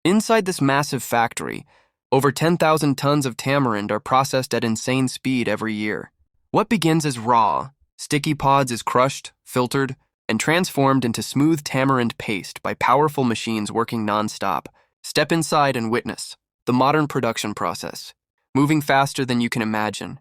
Inside this massive factory, over 10,000 tons of tamarind are processed at insane speed every year. What begins as raw, sticky pods is crushed, filtered, and transformed into smooth tamarind paste by powerful machines working non-stop. Step inside and witness the modern production process, moving faster than you can imagine.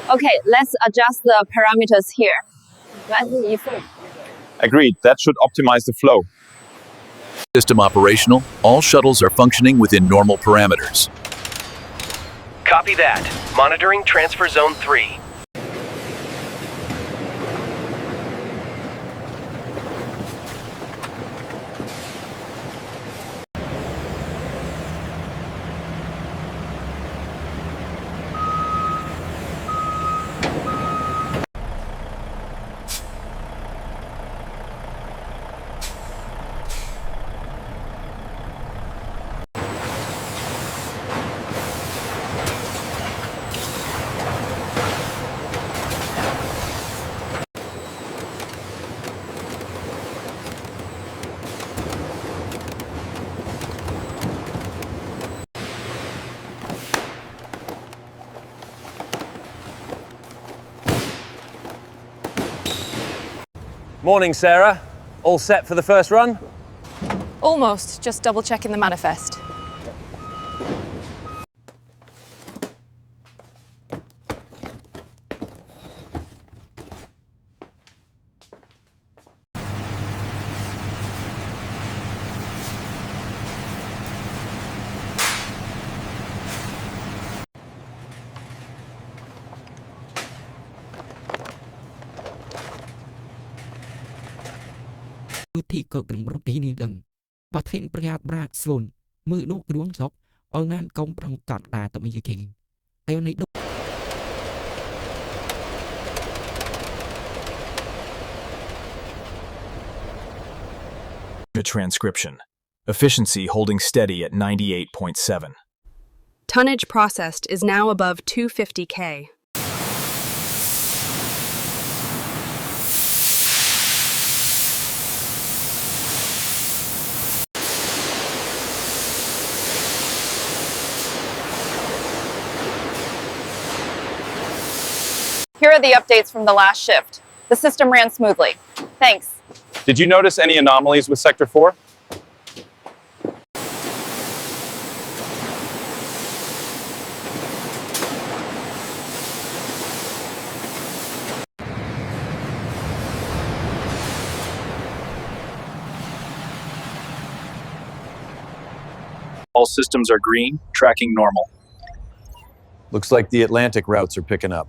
Okay, let's adjust the parameters here. 来自一份 Agreed, that should optimize the flow. System operational, all shuttles are functioning within normal parameters. Copy that. Monitoring transfer zone 3. Morning, Sarah. All set for the first run? Almost, just double checking the manifest. Thì cực đừng rút tí đi đừng. Và thêm bạc bạc xuân. Mưa nốt đuống sọc. Ở ngàn công trong cọt tà tụi mình dự kiện. Theo này đúc. Transcription. Efficiency holding steady at 98.7. Tonnage processed is now above 250K. Here are the updates from the last shift. The system ran smoothly. Thanks. Did you notice any anomalies with Sector 4? All systems are green, tracking normal. Looks like the Atlantic routes are picking up.